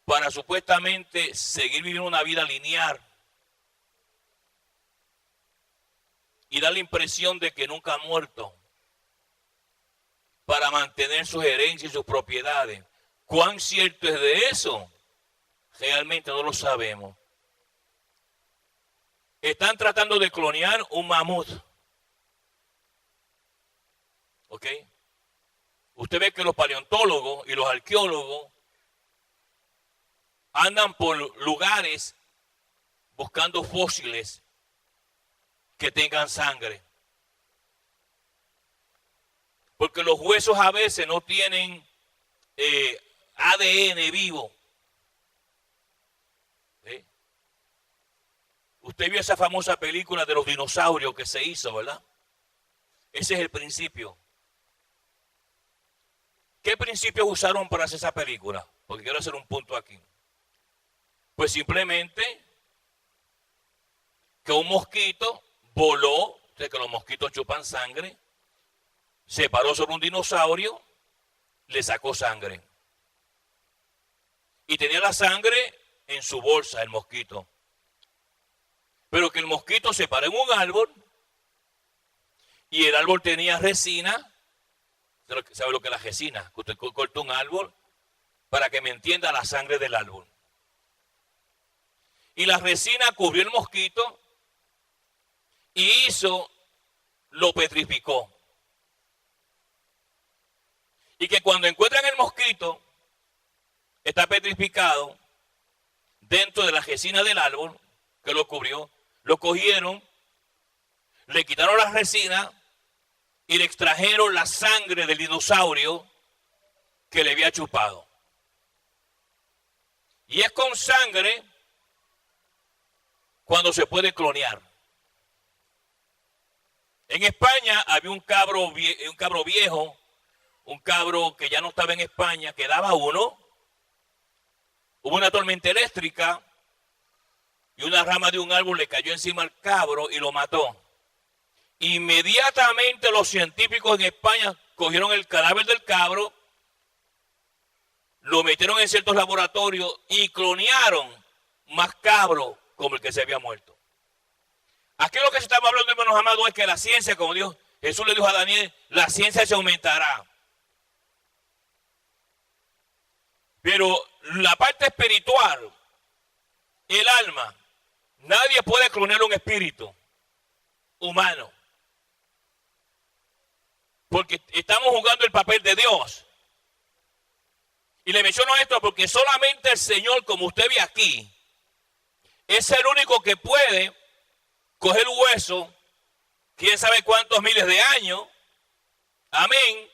Speaker 1: para supuestamente seguir viviendo una vida lineal y dar la impresión de que nunca ha muerto, para mantener sus herencias y sus propiedades. ¿Cuán cierto es de eso? Realmente no lo sabemos. Están tratando de clonar un mamut. ¿Ok? Usted ve que los paleontólogos y los arqueólogos andan por lugares buscando fósiles que tengan sangre. Porque los huesos a veces no tienen ADN vivo. ¿Sí? Usted vio esa famosa película de los dinosaurios que se hizo, ¿verdad? Ese es el principio. ¿Qué principios usaron para hacer esa película? Porque quiero hacer un punto aquí. Pues simplemente que un mosquito voló, de que los mosquitos chupan sangre, se paró sobre un dinosaurio, le sacó sangre. Y tenía la sangre en su bolsa, el mosquito. Pero que el mosquito se paró en un árbol y el árbol tenía resina. ¿Sabe lo que es la resina? Que usted corta un árbol para que me entienda la sangre del árbol. Y la resina cubrió el mosquito y lo petrificó. Y que cuando encuentran el mosquito, está petrificado dentro de la resina del árbol que lo cubrió, lo cogieron, le quitaron la resina y le extrajeron la sangre del dinosaurio que le había chupado. Y es con sangre cuando se puede clonear. En España había un cabro viejo, un cabro que ya no estaba en España, que daba uno. Hubo una tormenta eléctrica y una rama de un árbol le cayó encima al cabro y lo mató. Inmediatamente los científicos en España cogieron el cadáver del cabro, lo metieron en ciertos laboratorios y clonearon más cabros como el que se había muerto. Aquí lo que se está hablando, hermanos amados, es que la ciencia, como Jesús le dijo a Daniel, la ciencia se aumentará. Pero la parte espiritual, el alma, nadie puede clonar un espíritu humano. Porque estamos jugando el papel de Dios. Y le menciono esto porque solamente el Señor, como usted ve aquí, es el único que puede coger hueso, quién sabe cuántos miles de años, amén,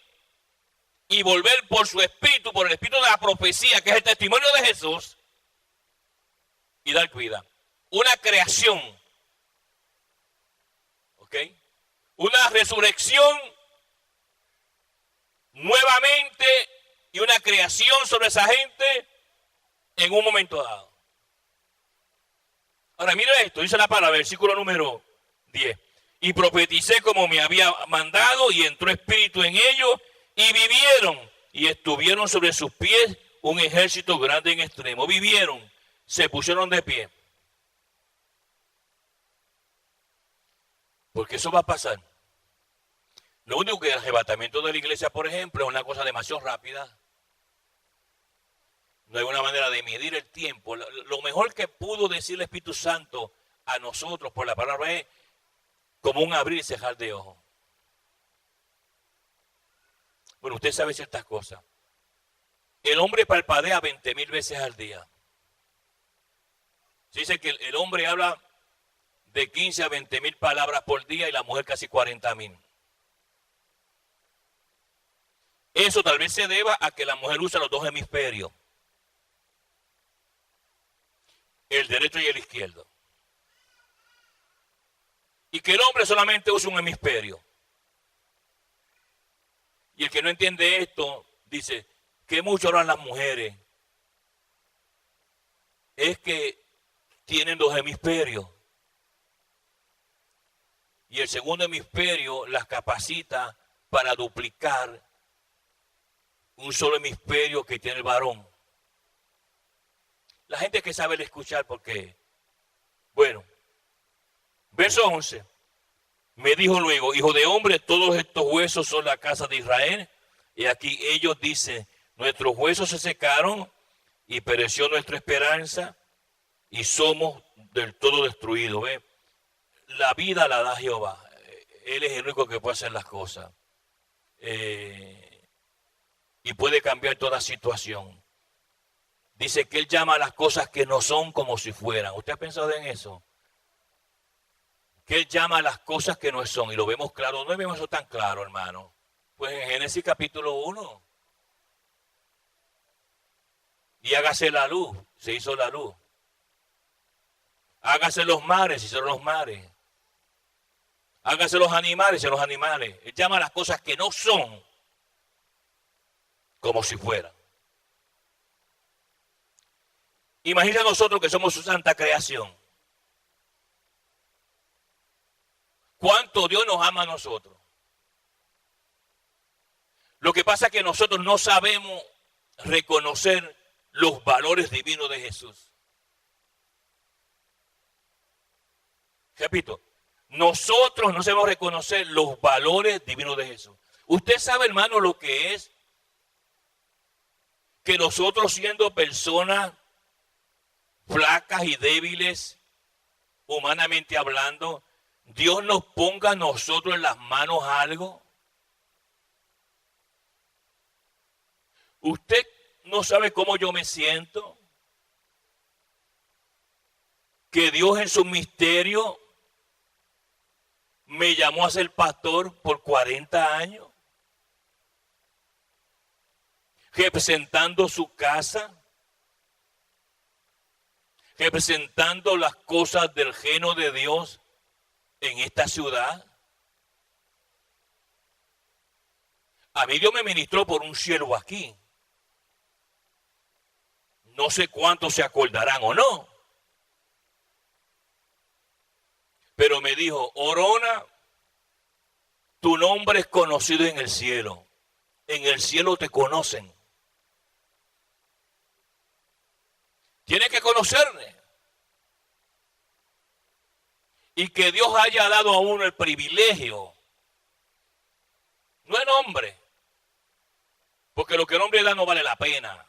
Speaker 1: y volver por su espíritu, por el espíritu de la profecía, que es el testimonio de Jesús, y dar vida. Una creación, ¿ok? Una resurrección nuevamente y una creación sobre esa gente en un momento dado. Ahora mire esto, dice la palabra, versículo número 10. Y profeticé como me había mandado y entró espíritu en ellos y vivieron y estuvieron sobre sus pies un ejército grande en extremo. Vivieron, se pusieron de pie. Porque eso va a pasar. Lo único que el arrebatamiento de la iglesia, por ejemplo, es una cosa demasiado rápida. No hay una manera de medir el tiempo. Lo mejor que pudo decir el Espíritu Santo a nosotros por la palabra es como un abrir y cerrar de ojos. Bueno, usted sabe ciertas cosas. El hombre parpadea 20,000 veces al día. Se dice que el hombre habla de 15 a 20,000 palabras por día y la mujer casi 40,000. Eso tal vez se deba a que la mujer usa los dos hemisferios. El derecho y el izquierdo. Y que el hombre solamente usa un hemisferio. Y el que no entiende esto dice que mucho hablan las mujeres. Es que tienen dos hemisferios. Y el segundo hemisferio las capacita para duplicar un solo hemisferio que tiene el varón. La gente que sabe escuchar, porque, bueno, verso 11, me dijo luego, hijo de hombre, todos estos huesos son la casa de Israel, y aquí ellos dicen, nuestros huesos se secaron y pereció nuestra esperanza y somos del todo destruidos. ¿Ve? La vida la da Jehová, Él es el único que puede hacer las cosas y puede cambiar toda situación. Dice que Él llama a las cosas que no son como si fueran. ¿Usted ha pensado en eso? Que Él llama a las cosas que no son. Y lo vemos claro. No vemos eso tan claro, hermano. Pues en Génesis capítulo 1. Y hágase la luz. Se hizo la luz. Hágase los mares. Se hicieron los mares. Hágase los animales. Se hicieron los animales. Él llama a las cosas que no son como si fueran. Imagina nosotros que somos su santa creación. ¿Cuánto Dios nos ama a nosotros? Lo que pasa es que nosotros no sabemos reconocer los valores divinos de Jesús. Repito, nosotros no sabemos reconocer los valores divinos de Jesús. Usted sabe, hermano, lo que es que nosotros siendo personas flacas y débiles, humanamente hablando, Dios nos ponga a nosotros en las manos algo. Usted no sabe cómo yo me siento. Que Dios en su misterio me llamó a ser pastor por 40 años. Representando su casa. Representando las cosas del reino de Dios en esta ciudad. A mí Dios me ministró por un siervo aquí. No sé cuántos se acordarán o no. Pero me dijo, Orona, tu nombre es conocido en el cielo. En el cielo te conocen. Tienes que conocerme. Y que Dios haya dado a uno el privilegio. No el hombre. Porque lo que el hombre da no vale la pena.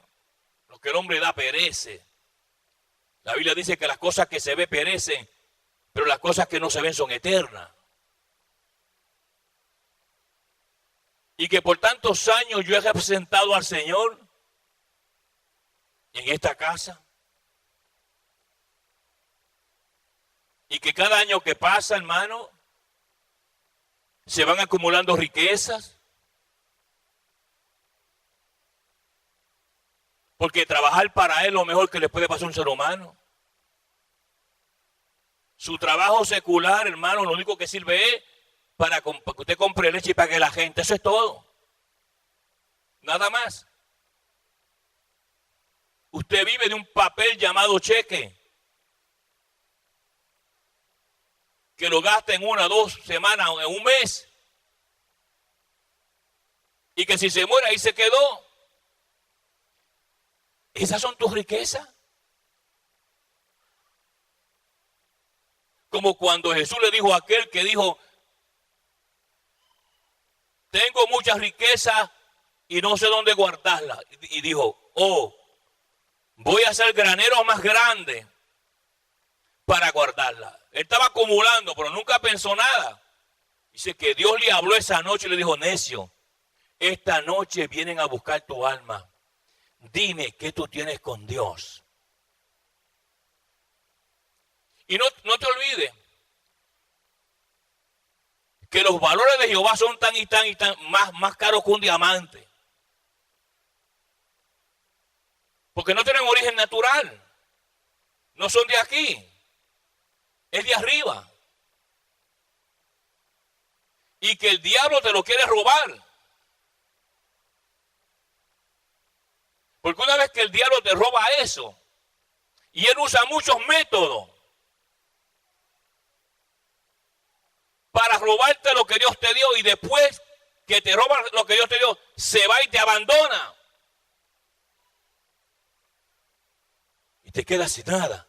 Speaker 1: Lo que el hombre da perece. La Biblia dice que las cosas que se ven perecen, pero las cosas que no se ven son eternas. Y que por tantos años yo he representado al Señor en esta casa. Y que cada año que pasa, hermano, se van acumulando riquezas. Porque trabajar para Él es lo mejor que le puede pasar a un ser humano. Su trabajo secular, hermano, lo único que sirve es para que usted compre leche y pague a la gente. Eso es todo. Nada más. Usted vive de un papel llamado cheque. Que lo gasta en 1 o 2 semanas o en un mes. Y que si se muere ahí se quedó. ¿Esas son tus riquezas? Como cuando Jesús le dijo a aquel que dijo, tengo muchas riquezas y no sé dónde guardarlas. Y dijo, voy a hacer graneros más grandes para guardarlas. Él estaba acumulando, pero nunca pensó nada. Dice que Dios le habló esa noche y le dijo, necio, esta noche vienen a buscar tu alma. Dime qué tú tienes con Dios. Y no te olvides que los valores de Jehová son tan y tan más caros que un diamante. Porque no tienen origen natural. No son de aquí. Es de arriba. Y que el diablo te lo quiere robar. Porque una vez que el diablo te roba eso, y él usa muchos métodos para robarte lo que Dios te dio, y después que te roba lo que Dios te dio, se va y te abandona. Y te quedas sin nada.